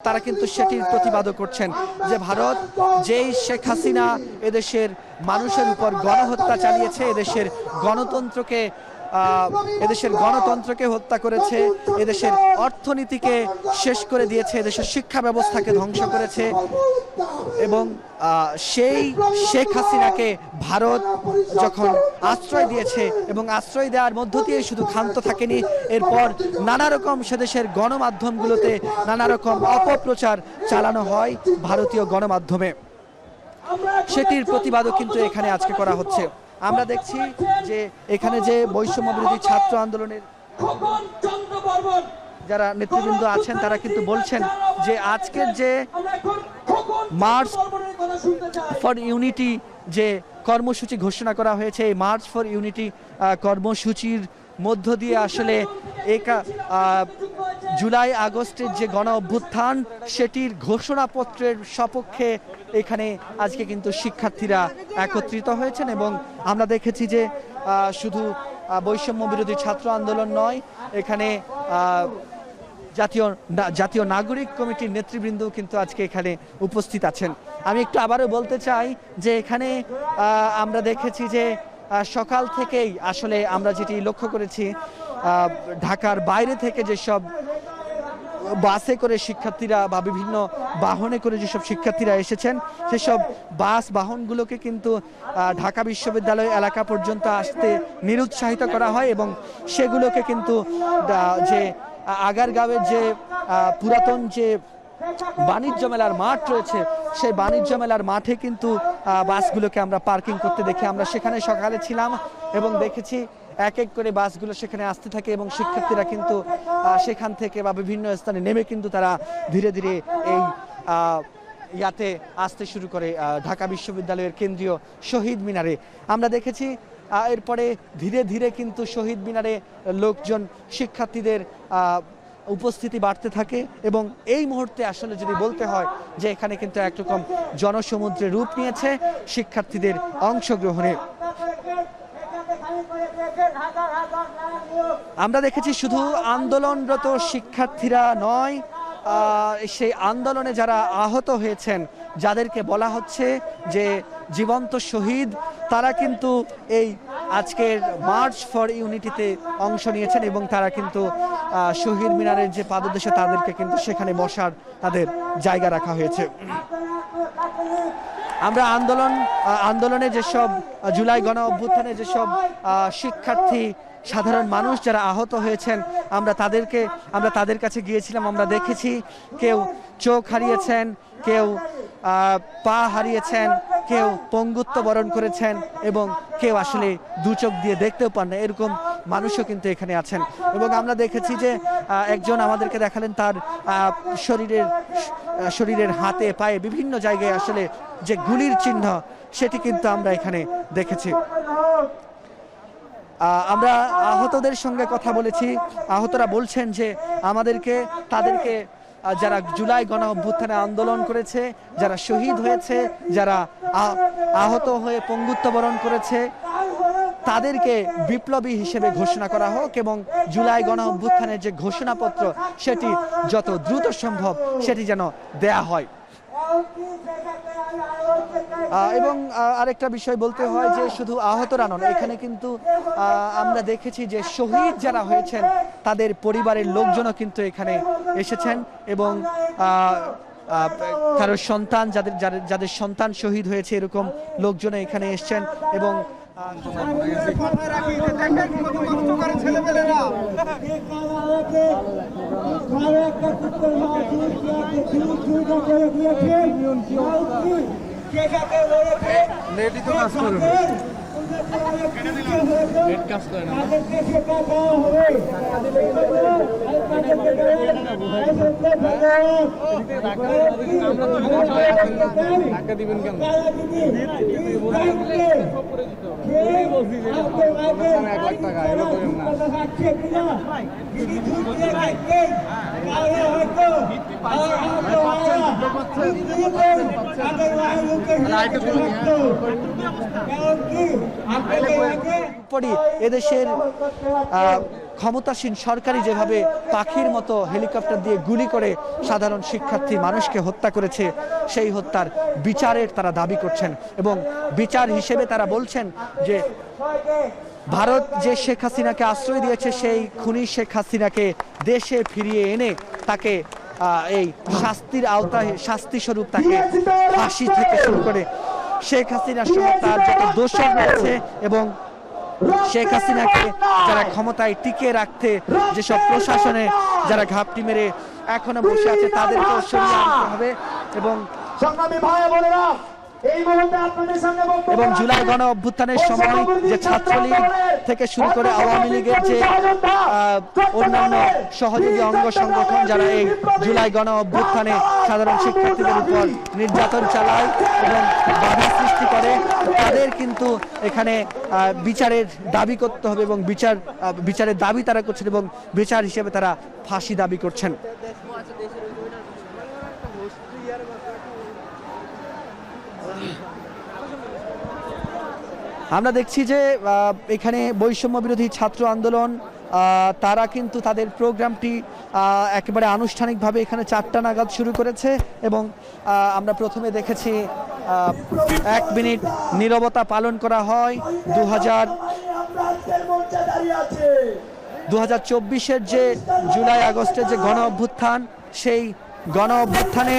তারা কিন্তু সেটির প্রতিবাদও করছেন যে ভারত যেই শেখ হাসিনা এদেশের মানুষের উপর গণহত্যা চালিয়েছে, এদেশের গণতন্ত্রকে হত্যা করেছে, এদেশের অর্থনীতিকে শেষ করে দিয়েছে, এদেশের শিক্ষা ব্যবস্থাকে ধ্বংস করেছে এবং সেই শেখ হাসিনাকে ভারত যখন আশ্রয় দিয়েছে এবং আশ্রয় দেওয়ার মধ্য দিয়ে শুধু ক্ষান্ত থাকেনি, এরপর নানা রকম সেদেশের গণমাধ্যমগুলোতে নানা রকম অপপ্রচার চালানো হয় ভারতীয় গণমাধ্যমে। সেটির প্রতিবাদও কিন্তু এখানে আজকে করা হচ্ছে। আমরা দেখছি যে এখানে যে বৈষম্য বিরোধী ছাত্র আন্দোলনের যারা নেতৃবৃন্দ আছেন তারা কিন্তু বলছেন যে আজকের যে মার্চ ফর ইউনিটি যে কর্মসূচি ঘোষণা করা হয়েছে, এই মার্চ ফর ইউনিটি কর্মসূচির মধ্য দিয়ে আসলে জুলাই আগস্টের যে গণ অভ্যুত্থান সেটির ঘোষণাপত্রের সপক্ষে এখানে আজকে কিন্তু শিক্ষার্থীরা একত্রিত হয়েছেন এবং আমরা দেখেছি যে শুধু বৈষম্য বিরোধী ছাত্র আন্দোলন নয়, এখানে জাতীয় নাগরিক কমিটির নেতৃবৃন্দ কিন্তু আজকে এখানে উপস্থিত আছেন। আমি একটু আবারও বলতে চাই যে এখানে আমরা দেখেছি যে সকাল থেকেই আসলে আমরা যেটি লক্ষ্য করেছি, ঢাকার বাইরে থেকে যেসব বাসে করে শিক্ষার্থীরা বা বিভিন্ন বাহনে করে যেসব শিক্ষার্থীরা এসেছেন সেসব বাস বাহনগুলোকে কিন্তু ঢাকা বিশ্ববিদ্যালয় এলাকা পর্যন্ত আসতে নিরুৎসাহিত করা হয় এবং সেগুলোকে কিন্তু যে আগারগাঁওয়ের যে পুরাতন যে বাণিজ্য মেলার মাঠ রয়েছে সেই বাণিজ্য মেলার মাঠে কিন্তু বাসগুলোকে আমরা পার্কিং করতে দেখি। আমরা সেখানে সকালে ছিলাম এবং দেখেছি এক এক করে বাসগুলো সেখানে আসতে থাকে এবং শিক্ষার্থীরা কিন্তু সেখান থেকে বা বিভিন্ন স্থানে নেমে কিন্তু তারা ধীরে ধীরে এই ইয়াতে আসতে শুরু করে ঢাকা বিশ্ববিদ্যালয়ের কেন্দ্রীয় শহীদ মিনারে। আমরা দেখেছি এরপরে ধীরে ধীরে কিন্তু শহীদ মিনারে লোকজন শিক্ষার্থীদের উপস্থিতি বাড়তে থাকে এবং এই মুহূর্তে আসলে যদি বলতে হয় যে এখানে কিন্তু একরকম জনসমুদ্রের রূপ নিয়েছে শিক্ষার্থীদের অংশগ্রহণে। আমরা দেখেছি শুধু আন্দোলনরত শিক্ষার্থীরা নয়, সেই আন্দোলনে যারা আহত হয়েছেন, যাদেরকে বলা হচ্ছে যে জীবন্ত শহীদ, তারা কিন্তু এই আজকের মার্চ ফর ইউনিটিতে অংশ নিয়েছেন এবং তারা কিন্তু শহীদ মিনারের যে পাদদেশে তাদেরকে কিন্তু সেখানে বসার তাদের জায়গা রাখা হয়েছে। আমরা আন্দোলনে যেসব জুলাই গণ অভ্যুত্থানে যেসব শিক্ষার্থী সাধারণ মানুষ যারা আহত হয়েছেন আমরা তাদের কাছে গিয়েছিলাম। আমরা দেখেছি কেউ চোখ হারিয়েছেন, কেউ পা হারিয়েছেন, কেউ পঙ্গুত্ব বরণ করেছেন এবং কেউ আসলে দু চোখ দিয়ে দেখতেও পান না, এরকম মানুষও কিন্তু এখানে আছেন। এবং আমরা দেখেছি যে একজন আমাদেরকে দেখালেন তার শরীরের হাতে পায়ে বিভিন্ন জায়গায় আসলে যে গুলির চিহ্ন সেটি কিন্তু আমরা এখানে দেখেছি। আমরা আহতদের সঙ্গে কথা বলেছি, আহতরা বলছেন যে তাদেরকে যারা জুলাই গণ অভ্যুত্থানে আন্দোলন করেছে, যারা শহীদ হয়েছে, যারা আহত হয়ে পঙ্গুত্ব বরণ করেছে, তাদেরকে বিপ্লবী হিসেবে ঘোষণা করা হোক এবং জুলাই গণ অভ্যুত্থানের যে ঘোষণাপত্র সেটি যত দ্রুত সম্ভব সেটি যেন দেয়া হয়। এবং আরেকটা বিষয় বলতে হয় যে শুধু আহতরা নন, এখানে কিন্তু আমরা দেখেছি যে শহীদ যারা হয়েছেন তাদের পরিবারের লোকজনও কিন্তু এখানে এসেছেন এবং কারো সন্তান যাদের সন্তান শহীদ হয়েছে এরকম লোকজন এখানে এসেছেন এবং নেটই তো কাজ করে না, নেট কাজ করে না। টাকা দিবেন কেন? 1 লাখ টাকা এলো করেন না। পরই এদেশের ক্ষমতাসীন সরকারি যেভাবে পাখির মতো হেলিকপ্টার দিয়ে গুলি করে সাধারণ শিক্ষার্থী মানুষকে হত্যা করেছে, সেই হত্যার বিচারের তারা দাবি করছেন এবং বিচার হিসেবে তারা বলছেন যে ভারত যে শেখ হাসিনাকে আশ্রয় দিয়েছে সেই খুনি শেখ হাসিনাকে দেশে ফিরিয়ে এনে তাকে এই শাস্তির আওতায় শাস্তি স্বরূপ তাকে ফাঁসি থেকে শুরু করে শেখ হাসিনার সহ তার যত দোষর রয়েছে এবং শেখ হাসিনাকে যারা ক্ষমতায় টিকিয়ে রাখতে যেসব প্রশাসনে যারা ঘাপটি মেরে এখনো বসে আছে তাদেরকেও সরিয়ে আনতে হবে এবং এবং জুলাই গণ অভ্যুত্থানের সময় যে ছাত্রলীগ থেকে শুরু করে আওয়ামী লীগের যে অন্যান্য সহযোগী অঙ্গ সংগঠন যারা এই জুলাই গণ অভ্যুত্থানে সাধারণ শিক্ষার্থীদের উপর নির্যাতন চালায় এবং বাধা সৃষ্টি করে তাদের কিন্তু এখানে বিচারের দাবি করতে হবে এবং বিচারের দাবি তারা করছেন এবং বিচার হিসেবে তারা ফাঁসি দাবি করছেন। আমরা দেখছি যে এখানে বৈষম্য বিরোধী ছাত্র আন্দোলন তারা কিন্তু তাদের প্রোগ্রামটি একেবারে আনুষ্ঠানিকভাবে এখানে 4টা নাগাদ শুরু করেছে এবং আমরা প্রথমে দেখেছি 1 মিনিট নীরবতা পালন করা হয় 2024-এর যে জুলাই আগস্টের যে গণ অভ্যুত্থান সেই গণ অভ্যুত্থানে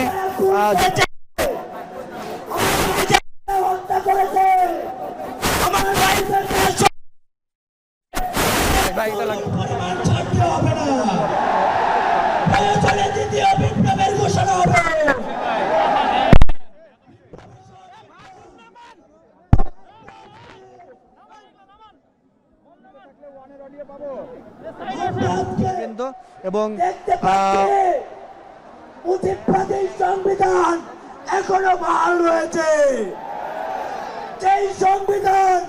এবং সংবিধান এখনো বহাল রয়েছে, যেই সংবিধান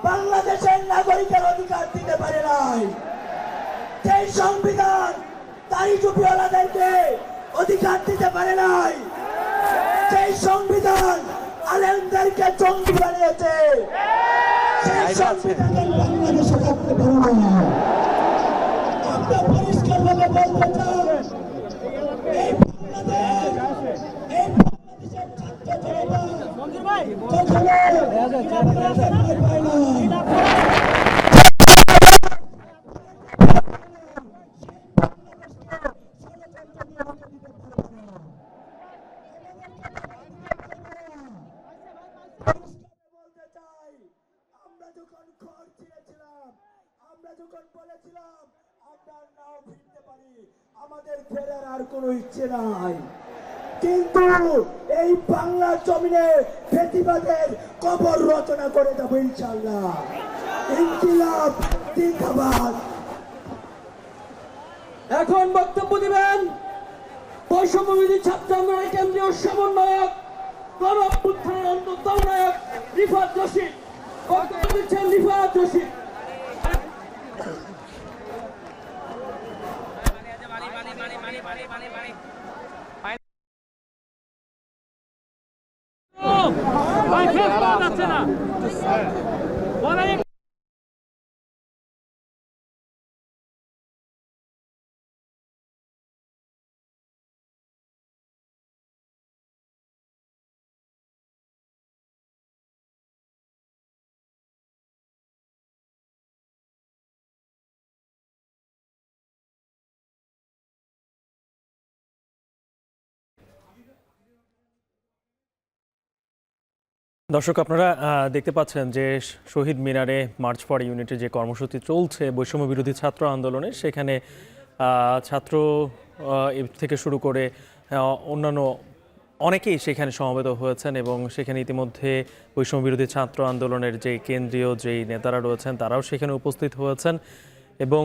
বাংলাদেশের নাগরিকের অধিকার দিতে পারে নাই, যেই সংবিধান দাড়ি টুপিওয়ালাদেরকে অধিকার দিতে পারে নাই, যেই সংবিধান আলেমদেরকে জঙ্গি বানিয়েছে, সেই সংবিধানের বাংলাদেশে থাকতে পারে না। আমরা পরিষ্কার ভাবে বলতে চাই, এই বাংলাদেশের ছাত্র আমরা যখন ঘর ছিঁড়েছিলাম, আমরা যখন বলেছিলাম আমরা নাও ফিরতে পারি, আমাদের ফেরার আর কোনো ইচ্ছে নাই, কিন্তু এই বাংলা জমিনে ফেসিবাদের কবর রচনা করে দেবো ইনশাআল্লাহ। ইনকিলাব জিন্দাবাদ। এখন বক্তব্য দিবেন বৈষম্য বিরোধী ছাত্র আন্দোলনের কেন্দ্রীয় সমন্বয়ক গণ অভ্যুত্থানের অন্যতম নায়ক রিফাত রশিদ। বক্তব্য দিচ্ছেন রিফাত রশিদ। দর্শক আপনারা দেখতে পাচ্ছেন যে শহীদ মিনারে মার্চ ফর ইউনিটি যে কর্মসূচি চলছে বৈষম্য বিরোধী ছাত্র আন্দোলনে, সেখানে ছাত্র থেকে শুরু করে অন্যান্য অনেকেই সেখানে সমবেত হয়েছেন এবং সেখানে ইতিমধ্যে বৈষম্য বিরোধী ছাত্র আন্দোলনের যে কেন্দ্রীয় যেই নেতারা রয়েছেন তারাও সেখানে উপস্থিত হয়েছেন এবং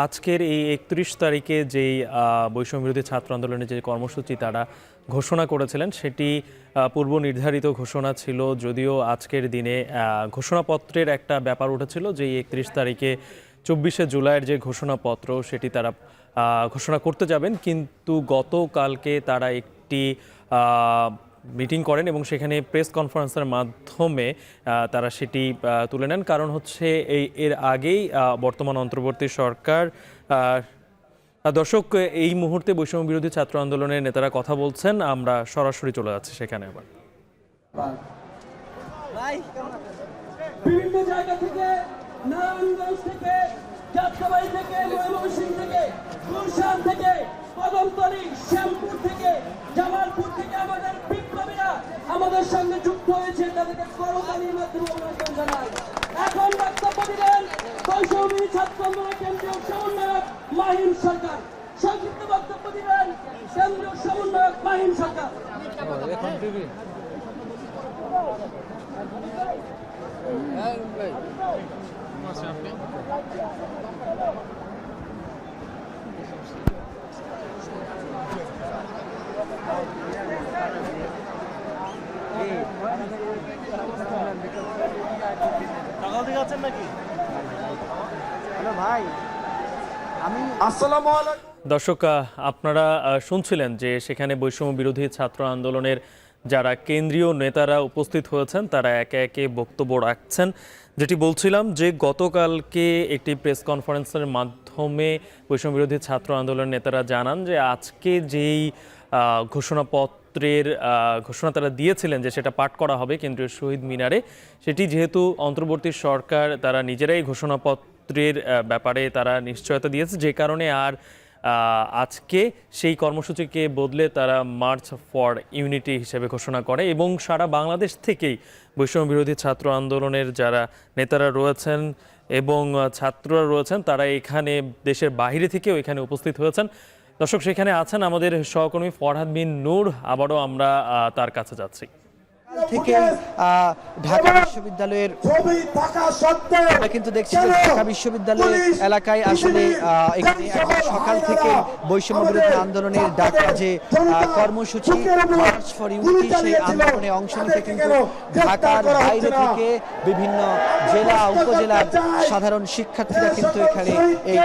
আজকের এই 31 তারিখে যেই বৈষম্য বিরোধী ছাত্র আন্দোলনের যে কর্মসূচি তারা ঘোষণা করেছিলেন সেটি পূর্ব নির্ধারিত ঘোষণা ছিল, যদিও আজকের দিনে ঘোষণাপত্রের একটা ব্যাপার উঠেছিল যে 31 তারিখে 24শে জুলাইয়ের যে ঘোষণাপত্র সেটি তারা ঘোষণা করতে যাবেন, কিন্তু গতকালকে তারা একটি একটি মিটিং করেন এবং সেখানে প্রেস কনফারেন্সের মাধ্যমে তারা সেটি তুলে নেন। কারণ হচ্ছে এর আগেই বর্তমান অন্তর্বর্তী সরকার দর্শক এই মুহূর্তে বৈষম্য বিরোধী ছাত্র আন্দোলনের নেতারা কথা বলছেন, আমরা সরাসরি চলে যাচ্ছি সেখানে। আবার বিভিন্ন জায়গা থেকে, নারায়ণগঞ্জ থেকে, যাত্রাবাড়ি থেকে, ময়মনসিংহ থেকে, গুলশান থেকে, কদমতলী, শ্যামপুর থেকে, জামালপুর থেকে আমাদের বিপ্লবীরা আমাদের সঙ্গে যুক্ত হয়েছে, তাদেরকে করতালির মাধ্যমে অভিনন্দন জানাই। এখন বক্তব্য দিলেন বৈষম্য বিরোধী ছাত্র আন্দোলনের কেন্দ্রীয় সমন্বয়ক মাহিম সরকার। সংক্ষিপ্ত বক্তব্য দিলেন কেন্দ্রীয় সমন্বয়ক মাহিম সরকার। দর্শক আপনারা শুনছিলেন যে সেখানে বৈষম্য বিরোধী ছাত্র আন্দোলনের যারা কেন্দ্রীয় নেতারা উপস্থিত হয়েছেন তারা একে একে বক্তব্য রাখছেন। যেটি বলছিলাম যে গতকালকে একটি প্রেস কনফারেন্সের মাধ্যমে বৈষম্য বিরোধী ছাত্র আন্দোলনের নেতারা জানান যে আজকে যেই ঘোষণাপত্রের ঘোষণা তারা দিয়েছিলেন যে সেটা পাঠ করা হবে কেন্দ্রীয় শহীদ মিনারে, সেটি যেহেতু অন্তর্বর্তী সরকার তারা নিজেরাই ঘোষণাপত্রের ব্যাপারে তারা নিশ্চয়তা দিয়েছে, যে কারণে আর আজকে সেই কর্মসূচিকে বদলে তারা মার্চ ফর ইউনিটি হিসেবে ঘোষণা করে এবং সারা বাংলাদেশ থেকেই বৈষম্য বিরোধী ছাত্র আন্দোলনের যারা নেতারা রয়েছেন এবং ছাত্ররা রয়েছেন তারা এখানে দেশের বাইরে থেকেও এখানে উপস্থিত হয়েছেন। দর্শক সেখানে আছেন আমাদের সহকর্মী ফরহাদ বিন নূর, আবারও আমরা তার কাছে যাচ্ছি। থেকে ঢাকা বিশ্ববিদ্যালয়ের আমরা কিন্তু দেখছি যে ঢাকা বিশ্ববিদ্যালয়ের এলাকায় আসলে এখানে সকাল থেকে বৈষম্য বিরোধী আন্দোলনের ডাকা যে কর্মসূচি মার্চ ফর ইউনিটি সেই আন্দোলনে অংশ নিতে কিন্তু ঢাকার বাইরে থেকে বিভিন্ন জেলা উপজেলার সাধারণ শিক্ষার্থীরা কিন্তু এখানে এই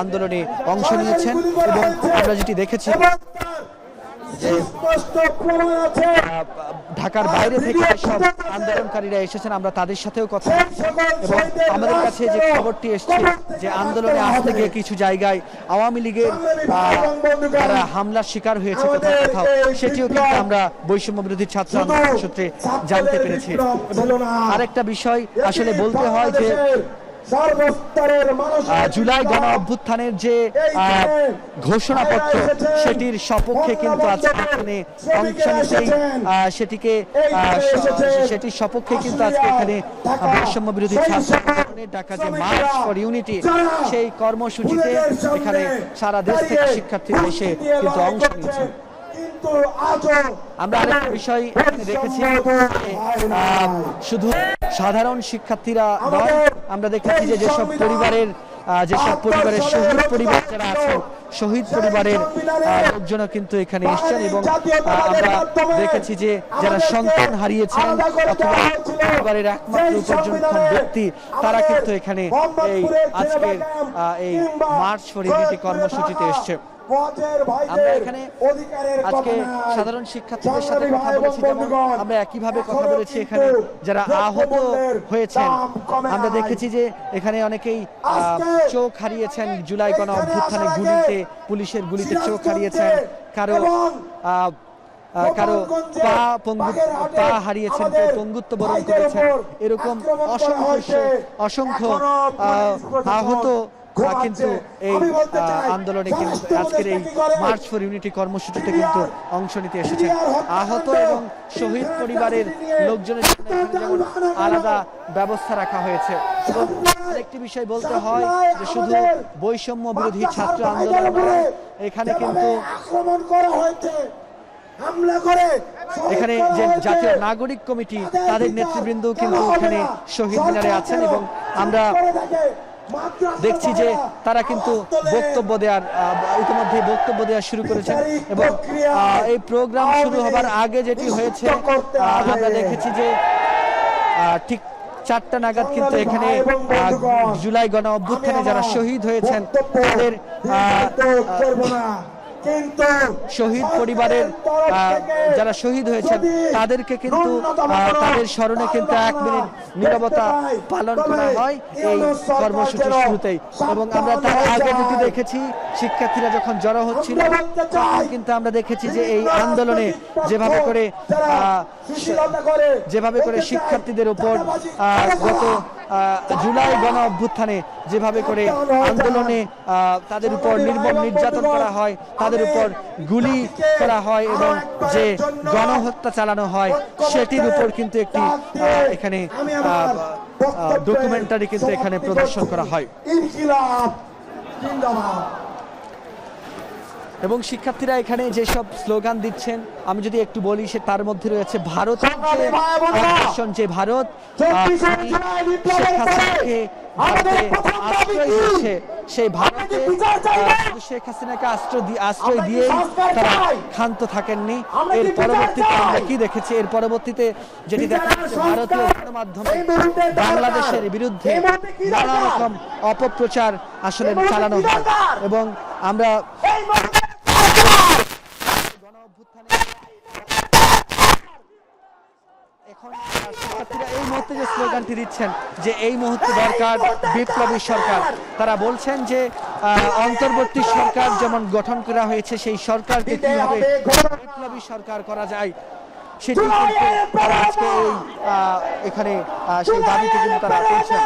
আন্দোলনে অংশ নিয়েছেন এবং আমরা যেটি দেখেছি ঢাকার বাইরে থেকে সব আন্দোলনকারীরা এসেছেন, আমরা তাদের সাথেও কথা বলছি এবং আমাদের কাছে যে খবরটি এসেছে যে আন্দোলনে আজ থেকে কিছু জায়গায় আওয়ামী লীগের হামলার শিকার হয়েছে কোথাও কোথাও, সেটিও কিন্তু আমরা বৈষম্য বিরোধী ছাত্র আন্দোলন সূত্রে জানতে পেরেছি। এবং আরেকটা বিষয় আসলে বলতে হয় যে জুলাই গণ অভ্যুত্থানের যে ঘোষণাপত্র সেটির সপক্ষে কিন্তু আজকে এখানে অংশ নিতেই সেটির সপক্ষে কিন্তু আজকে এখানে বৈষম্য বিরোধী ছাত্র আন্দোলনের ডাকা যে মার্চ ফর ইউনিটি সেই কর্মসূচিতে এখানে সারা দেশ থেকে শিক্ষার্থীরা এসে কিন্তু অংশ নিয়েছে। আমরা আরেকটা বিষয় দেখেছি শুধু সাধারণ শিক্ষার্থীরা নয়, আমরা দেখেছি যে যেসব পরিবারের শহীদ পরিবার যারা আছেন শহীদ পরিবারের লোকজনও কিন্তু এখানে এসেছেন এবং আমরা দেখেছি যে যারা সন্তান হারিয়েছেন অথবা পরিবারের একমাত্র উপার্জনক্ষম ব্যক্তি তারা কিন্তু এখানে এই আজকের এই মার্চ ফর ইউনিটি কর্মসূচিতে এসছে। আমরা এখানে আজকে সাধারণ শিক্ষার্থীদের সাথে কথা বলেছি, যেমন আমরা একইভাবে কথা বলেছি এখানে যারা আহত হয়েছেন। আমরা দেখেছি যে এখানে অনেকেই চোখ হারিয়েছেন জুলাই গণ অভ্যুত্থানে গুলিতে, পুলিশের গুলিতে চোখ হারিয়েছেন, কারো পা হারিয়েছেন, কেউ পঙ্গুত্ব বরণ করেছেন, এরকম অসংখ্য আহত কিন্তু এই আন্দোলনে কিন্তু আজকের এই মার্চ ফর ইউনিটি কর্মসূচিতে কিন্তু অংশ নিতে এসেছেন। আহত এবং শহীদ পরিবারের লোকজনের জন্য যেমন আলাদা ব্যবস্থা রাখা হয়েছে। এবং আরেকটি বিষয় বলতে হয় যে শুধু বৈষম্য বিরোধী ছাত্র আন্দোলন এখানে কিন্তু এখানে যে জাতীয় নাগরিক কমিটি তাদের নেতৃবৃন্দ কিন্তু এখানে শহীদ মিনারে আছেন এবং আমরা দেখছি যে তারা কিন্তু ইতিমধ্যে বক্তব্য দেওয়া শুরু করেছেন এবং এই প্রোগ্রাম শুরু হবার আগে যেটি হয়েছে আমরা দেখেছি যে ঠিক 4টা নাগাদ কিন্তু এখানে জুলাই গণ অভ্যুত্থানে যারা শহীদ হয়েছেন তাদের কিন্তু শহীদ পরিবারের যারা শহীদ হয়েছেন তাদেরকে কিন্তু তাদের স্মরণে কিন্তু 1 মিনিট নীরবতা পালন করা হয় এই কর্মসূচির শুরুতেই। এবং আমরা তার আগে যেটি দেখেছি, শিক্ষার্থীরা যখন জড়ো হচ্ছিল তখন কিন্তু আমরা দেখেছি যে এই আন্দোলনে যেভাবে করে শিক্ষার্থীদের উপর গত জুলাই গণ অভ্যুত্থানে যেভাবে করে আন্দোলনে তাদের উপর নির্মম নির্যাতন করা হয়, তাদের উপর গুলি করা হয় এবং যে গণহত্যা চালানো হয়, সেটির উপর কিন্তু একটি এখানে ডকুমেন্টারি কিন্তু এখানে প্রদর্শন করা হয়। ইনকিলাব জিন্দাবাদ। এবং শিক্ষার্থীরা এখানে যেসব স্লোগান দিচ্ছেন আমি যদি একটু বলি, সে তার মধ্যে রয়েছে ভারতের যে ভারত শেখ হাসিনাকে আশ্রয় দিচ্ছে, সেই ভারতে শেখ হাসিনাকে আশ্রয় দিয়েই তারা ক্ষান্ত থাকেননি। এর পরবর্তীতে আমরা কি দেখেছি, এর পরবর্তীতে যেটি দেখা যাচ্ছে, ভারতীয় গণমাধ্যমে বাংলাদেশের বিরুদ্ধে নানা রকম অপপ্রচার আসলে চালানো হয়। এবং আমরা এখন শিক্ষার্থীরা এই মুহূর্তে যে স্লোগানটি দিচ্ছেন যে এই মুহূর্তে দরকার বিপ্লবী সরকার, তারা বলছেন যে অন্তর্বর্তী সরকার যেমন গঠন করা হয়েছে সেই সরকারকে কিভাবে বিপ্লবী সরকার করা যায় সেটি কিন্তু তারা আজকে এই এখানে সেই দাবিতে কিন্তু তারা করছেন।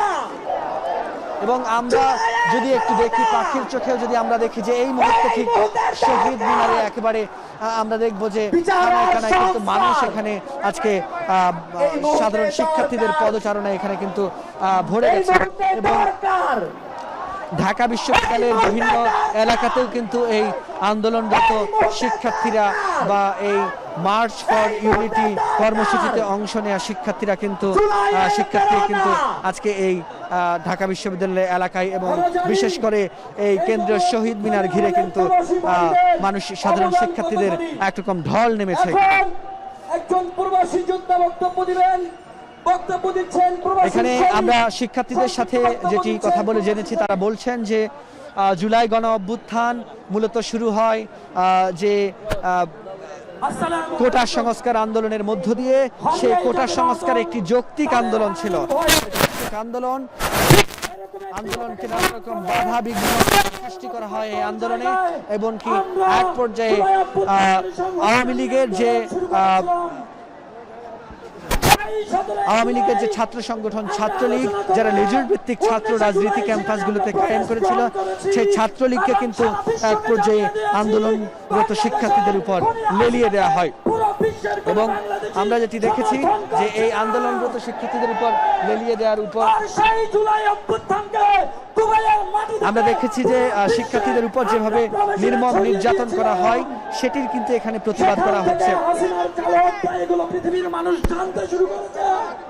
এবং আমরা যদি একটু দেখি পাখির চোখেও যদি আমরা দেখি যে এই মুহূর্তে ঠিক শহীদ মিনারে একেবারে আমরা দেখবো যে কিন্তু মানুষ এখানে আজকে সাধারণ শিক্ষার্থীদের পদচারণা এখানে কিন্তু ভরে গেছে। এবং ঢাকা বিশ্ববিদ্যালয়ের বিভিন্ন এলাকাতেও কিন্তু এই আন্দোলনরত শিক্ষার্থীরা বা এই মার্চ ফর ইউনিটি কর্মসূচিতে অংশ নেওয়া শিক্ষার্থীরা কিন্তু আজকে এই ঢাকা বিশ্ববিদ্যালয় এলাকায় এবং বিশেষ করে এই কেন্দ্রীয় শহীদ মিনার ঘিরে কিন্তু মানুষ সাধারণ শিক্ষার্থীদের একরকম ঢল নেমেছে। একজন প্রবাসী যোদ্ধা বক্তব্য দিবেন। এখানে আমরা শিক্ষার্থীদের সাথে যেটি কথা বলে জেনেছি, তারা বলছেন যে জুলাই গণ অভ্যুত্থান মূলত শুরু হয় যে কোটা সংস্কার আন্দোলনের মধ্য দিয়ে। সেই কোটা সংস্কার একটি যৌক্তিক আন্দোলন ছিল। আন্দোলনকে নানা রকম বাধা বিঘ্ন সৃষ্টি করা হয় এই আন্দোলনে, এবং কি এক পর্যায়ে আওয়ামী লীগের যে ছাত্র সংগঠন ছাত্রলীগ, যারা লেজুর ভিত্তিক ছাত্র রাজনীতি ক্যাম্পাসগুলোতে কায়েম করেছিল, সেই ছাত্রলীগকে কিন্তু এক পর্যায়ে আন্দোলনরত শিক্ষার্থীদের উপর লেলিয়ে দেওয়া হয়। এবং আমরা যেটি দেখেছি যে এই আন্দোলনরত শিক্ষার্থীদের উপর লেলিয়ে দেওয়ার উপর আমরা দেখেছি যে শিক্ষার্থীদের উপর যেভাবে নির্মম নির্যাতন করা হয় সেটির কিন্তু এখানে প্রতিবাদ করা হচ্ছে।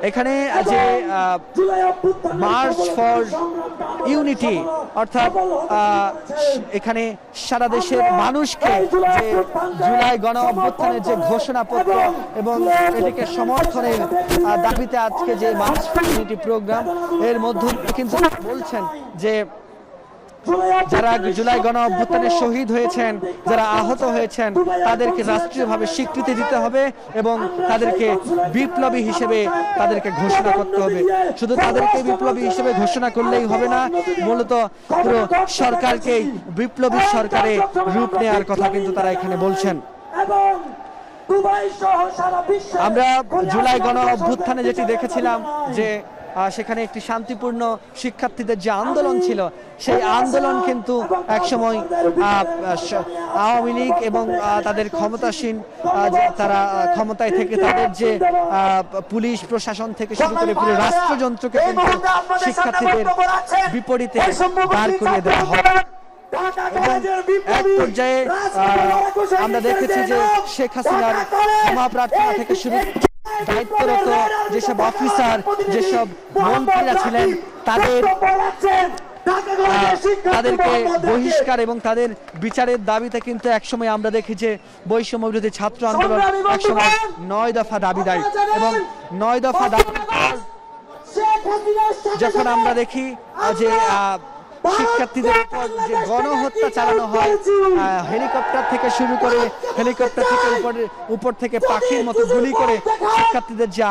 এখানে যে মার্চ ফর ইউনিটি, অর্থাৎ এখানে সারা দেশের মানুষকে যে জুলাই গণ অভ্যুত্থানের যে ঘোষণাপত্র এবং এটিকে সমর্থনের দাবিতে আজকে যে মার্চ ফর ইউনিটি প্রোগ্রাম, এর মধ্যে কিন্তু বলছেন যে যারা জুলাই গণ অভ্যুত্থানে শহীদ হয়েছেন, যারা আহত হয়েছেন, তাদেরকে রাষ্ট্রীয়ভাবে স্বীকৃতি দিতে হবে এবং তাদেরকে বিপ্লবী হিসেবে তাদেরকে ঘোষণা করতে হবে। শুধু তাদেরকে বিপ্লবী হিসেবে ঘোষণা করলেই হবে না, মূলত পুরো সরকারকেই বিপ্লবী সরকারে রূপ নেওয়ার কথা কিন্তু তারা এখানে বলছেন। আমরা জুলাই গণ অভ্যুত্থানে যেটি দেখেছিলাম যে সেখানে একটি শান্তিপূর্ণ শিক্ষার্থীদের যে আন্দোলন ছিল, সেই আন্দোলন কিন্তু একসময় আওয়ামী লীগ এবং তাদের ক্ষমতাসীন তারা ক্ষমতায় থেকে তাদের যে পুলিশ প্রশাসন থেকে শুরু করে পুরো রাষ্ট্রযন্ত্রকে কিন্তু শিক্ষার্থীদের বিপরীতে দাঁড় করিয়ে দেওয়া হয়। এক পর্যায়ে আমরা দেখেছি যে শেখ হাসিনার ক্ষমা প্রার্থনা থেকে শুরু দায়িত্বরত যেসব অফিসার, যেসব মন্ত্রীরা ছিলেন, তাদেরকে বহিষ্কার এবং তাদের বিচারের দাবিতে কিন্তু একসময় আমরা দেখি যে বৈষম্য বিরোধী ছাত্র আন্দোলন একসময় 9 দফা দাবি দেয়। এবং 9 দফা দাবি যখন আমরা দেখি যে শিক্ষার্থীদের উপর যে গণহত্যা চালানো হয়, হেলিকপ্টার থেকে শুরু করে হেলিকপ্টার থেকে উপর থেকে পাখির মতো গুলি করে শিক্ষার্থীদের যে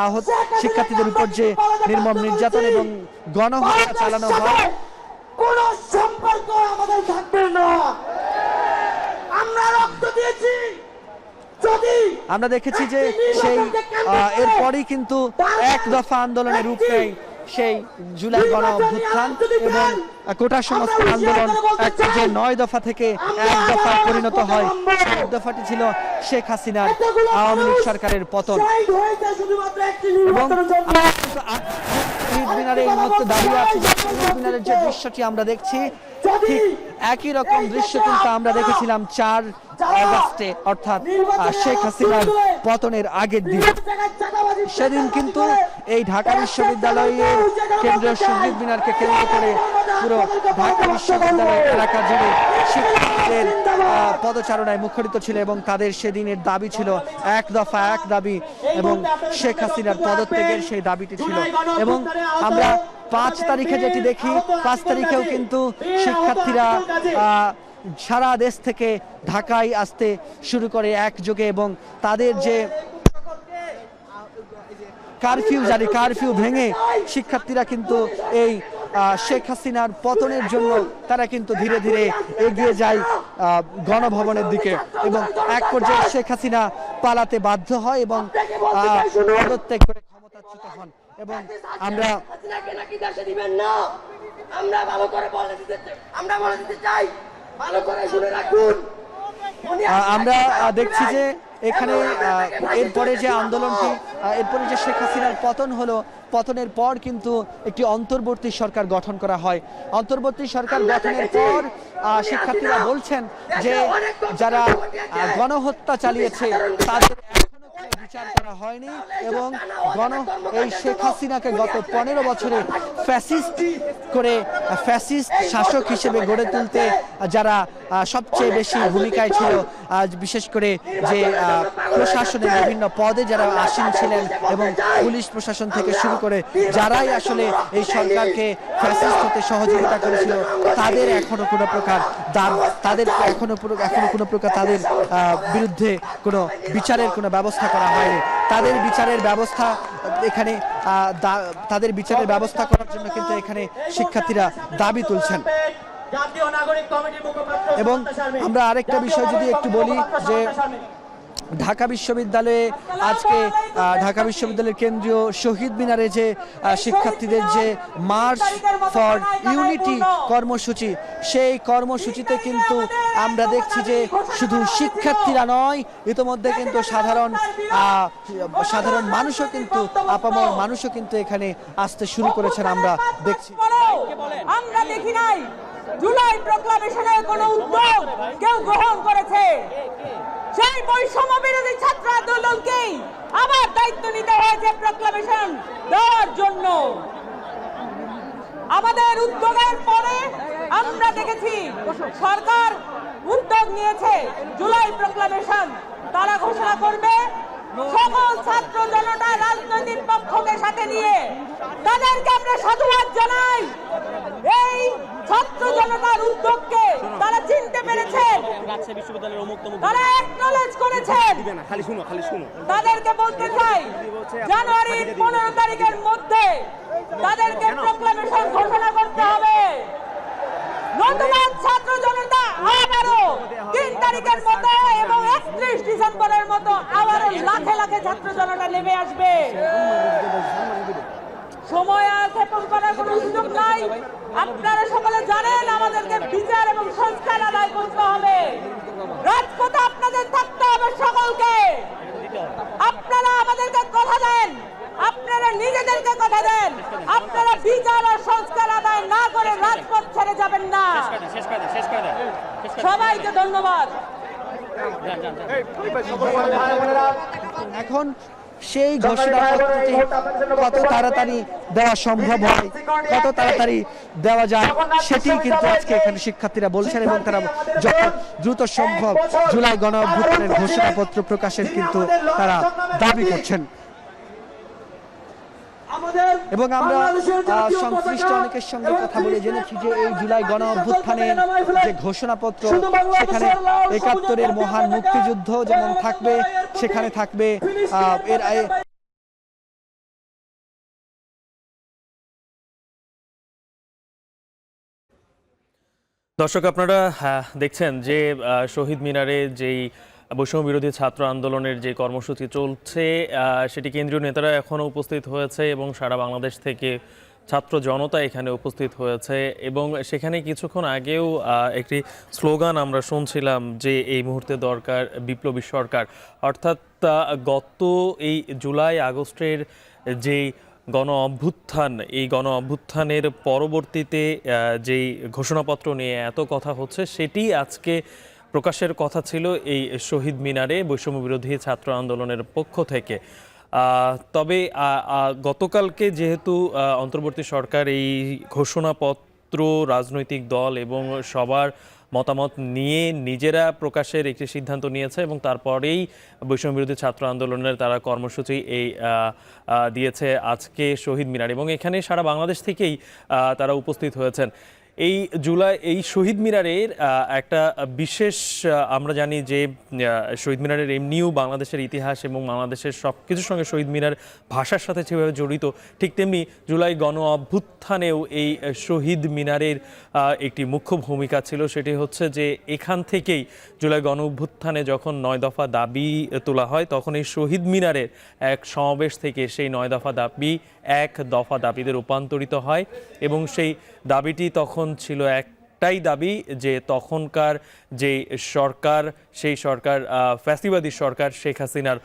শিক্ষার্থীদের উপর যে নির্মম নির্যাতন এবং গণহত্যা চালানো হয়, কোন সম্পর্ক আমাদের থাকবে না। আমরা রক্ত দিয়েছি, যদি আমরা দেখেছি যে সেই এরপরই কিন্তু এক দফা আন্দোলনের রূপ নেয় সেই জুলাই গণ অভ্যুত্থান এবং কোটা সংস্কার আন্দোলন যে 9 দফা থেকে এক দফা পরিণত হয়। এক দফাটি ছিল শেখ হাসিনার আওয়ামী লীগ সরকারের পতন এবং শহীদ মিনারে এই মুহূর্তে দাঁড়িয়ে আছে। শহীদ মিনারের যে দৃশ্যটি আমরা দেখছি, ঠিক একই রকম দৃশ্য কিন্তু আমরা দেখেছিলাম 4 আগস্টে, অর্থাৎ শেখ হাসিনার পতনের আগের দিন। সেদিন কিন্তু এই ঢাকা বিশ্ববিদ্যালয়ের কেন্দ্রীয় শহীদ মিনারকে কেন্দ্র করে পুরো ঢাকা বিশ্ববিদ্যালয় এলাকা জুড়ে শিক্ষার্থীদের পদচারণায় মুখরিত ছিল এবং তাদের সেদিনের দাবি ছিল এক দফা এক দাবি এবং শেখ হাসিনার পদত্যাগের সেই দাবিটি ছিল। এবং আমরা 5 তারিখে যেটি দেখি, 5 তারিখেও কিন্তু শিক্ষার্থীরা সারা দেশ থেকে ঢাকায় আসতে শুরু করে একযোগে এবং তাদের যে কারফিউ ভেঙে শিক্ষার্থীরা কিন্তু এই শেখ হাসিনার পতনের জন্য তারা কিন্তু ধীরে ধীরে এগিয়ে যায় গণভবনের দিকে এবং এক পর্যায়ে শেখ হাসিনা পালাতে বাধ্য হয় এবং পদত্যাগ করে ক্ষমতাচ্যুত হন। এবং আমরা ভালো করে বলে দিতে চাই, ভালো করে শুনে রাখুন। আমরা দেখছি যে এখানে এরপরে যে আন্দোলনটি, এরপরে যে শেখ হাসিনার পতন হলো, পতনের পর কিন্তু একটি অন্তর্বর্তী সরকার গঠন করা হয়। অন্তর্বর্তী সরকার গঠনের পর শিক্ষার্থীরা বলছেন যে যারা গণহত্যা চালিয়েছে তাদের বিচার করা হয়নি এবং এই শেখ হাসিনাকে গত 15 বছরে ফ্যাসিস্ট শাসক হিসেবে গড়ে তুলতে যারা সবচেয়ে বেশি ভূমিকায় ছিল, বিশেষ করে যে প্রশাসনের বিভিন্ন পদে যারা আসীন ছিলেন এবং পুলিশ প্রশাসন থেকে শুরু করে যারাই আসলে এই সরকারকে ফ্যাসিস্ট হতে সহযোগিতা করেছিল, তাদের এখনো কোনো প্রকার তাদের বিরুদ্ধে কোনো বিচারের কোনো ব্যবস্থা করা হয়নি। তাদের বিচারের ব্যবস্থা করার জন্য কিন্তু এখানে শিক্ষার্থীরা দাবি তুলছেন। এবং আমরা আরেকটা বিষয় যদি একটু বলি যে ঢাকা বিশ্ববিদ্যালয়ে আজকে ঢাকা বিশ্ববিদ্যালয়ের কেন্দ্রীয় শহীদ মিনারে যে শিক্ষার্থীদের যে মার্চ ফর ইউনিটি কর্মসূচি, সেই কর্মসূচিতে কিন্তু আমরা দেখছি যে শুধু শিক্ষার্থীরা নয়, ইতোমধ্যে কিন্তু সাধারণ মানুষও কিন্তু আপামর মানুষও কিন্তু এখানে আসতে শুরু করেছেন। আমরা দেখছি, আমরা দেখি নাই জুলাই প্রক্লামেশনের কোনো উদ্যোগ কেউ গ্রহণ করেছে। সেই বৈষম্য বিরোধী ছাত্র আন্দোলনকে আবার দায়িত্ব নিতে হয়েছে প্রক্লামেশন দেওয়ার জন্য। আমাদের উদ্যোগের পরে আমরা দেখেছি সরকার উদ্যোগ নিয়েছে জুলাই প্রক্লামেশন তারা ঘোষণা করবে, সকল ছাত্র জনতা রাজনৈতিক পক্ষকে সাথে নিয়ে। তাদেরকে আমরা সাধুবাদ জানাই। এই ছাত্র জনতার উদ্যোগকে তারা চিনতে পেরেছেন, তারা অ্যাকনলেজ করেছেন। তাদেরকে বলতে চাই, জানুয়ারির 15 তারিখের মধ্যে তাদেরকে প্রক্লামেশন ঘোষণা করতে হবে, নতুবা ছাত্র জনতা আবারও 3 তারিখের মতো এবং 31 ডিসেম্বরের মতো আবারও লাখে লাখে ছাত্র জনতা নেমে আসবে। সময় আর ক্ষেপণ করার কোনো সুযোগ নাই। আপনারা সকলে জানেন আমাদেরকে বিচার এবং সংস্কার আদায় করতে হবে। রাজপথে আপনাদের থাকতে হবে সকলকে। আপনারা আমাদেরকে কথা দেন, আপনারা নিজেদেরকে কথা দেন, আপনারা বিচার আর সংস্কার আদায় না করে রাজপথ ছেড়ে যাবেন না। সবাইকে ধন্যবাদ। এখন সেই ঘোষণাপত্রটি কত তাড়াতাড়ি দেওয়া সম্ভব হয়, কত তাড়াতাড়ি দেওয়া যায়, সেটি কিন্তু আজকে এখানে শিক্ষার্থীরা বলছেন এবং তারা যত দ্রুত সম্ভব জুলাই গণ অভ্যুত্থানের ঘোষণাপত্র প্রকাশের কিন্তু তারা দাবি করছেন। এবং আমরা সংশ্লিষ্ট অনেকের সঙ্গে কথা বলে জেনেছি যে এই জুলাই গণ অভ্যুত্থানের যে ঘোষণাপত্র সেখানে ৭১-এর মহান মুক্তিযুদ্ধ যেমন থাকবে, সেখানে থাকবে এর দর্শক আপনারা দেখছেন যে শহীদ মিনারে যেই বৈষম্য বিরোধী ছাত্র আন্দোলনের যে কর্মসূচি চলছে সেটি কেন্দ্রীয় নেতারা এখনও উপস্থিত হয়েছে এবং সারা বাংলাদেশ থেকে ছাত্র জনতা এখানে উপস্থিত হয়েছে এবং সেখানে কিছুক্ষণ আগেও একটি স্লোগান আমরা শুনছিলাম যে এই মুহূর্তে দরকার বিপ্লবী সরকার। অর্থাৎ গত এই জুলাই আগস্টের যেই গণ অভ্যুত্থান, এই গণ অভ্যুত্থানের পরবর্তীতে যেই ঘোষণাপত্র নিয়ে এত কথা হচ্ছে সেটি আজকে প্রকাশের কথা ছিল এই শহীদ মিনারে বৈষম্য বিরোধী ছাত্র আন্দোলনের পক্ষ থেকে। তবে গতকালকে যেহেতু অন্তর্বর্তী সরকার এই ঘোষণাপত্র রাজনৈতিক দল এবং সবার মতামত নিয়ে নিজেরা প্রকাশের একটি সিদ্ধান্ত নিয়েছে এবং তারপরেই বৈষম্য বিরোধী ছাত্র আন্দোলনের তারা কর্মসূচি এই দিয়েছে আজকে শহীদ মিনার এবং এখানে সারা বাংলাদেশ থেকেই তারা উপস্থিত হয়েছেন। এই শহীদ মিনারের একটা বিশেষ আমরা জানি যে শহীদ মিনারের এমনিও বাংলাদেশের ইতিহাস এবং বাংলাদেশের সব কিছুর সঙ্গে শহীদ মিনার ভাষার সাথে যেভাবে জড়িত, ঠিক তেমনি জুলাই গণ অভ্যুত্থানেও এই শহীদ মিনারের একটি মুখ্য ভূমিকা ছিল। সেটি হচ্ছে যে এখান থেকেই জুলাই গণ অভ্যুত্থানে যখন ৯ দফা দাবি তোলা হয় তখন এই শহীদ মিনারের এক সমাবেশ থেকে সেই 9 দফা দাবি 1 দফা দাবিতে রূপান্তরিত হয় এবং সেই দাবিটি তখন ছিল একটাই দাবি যে তখনকার যে সরকার, সেই সরকার ফ্যাসিবাদী সরকার শেখ হাসিনার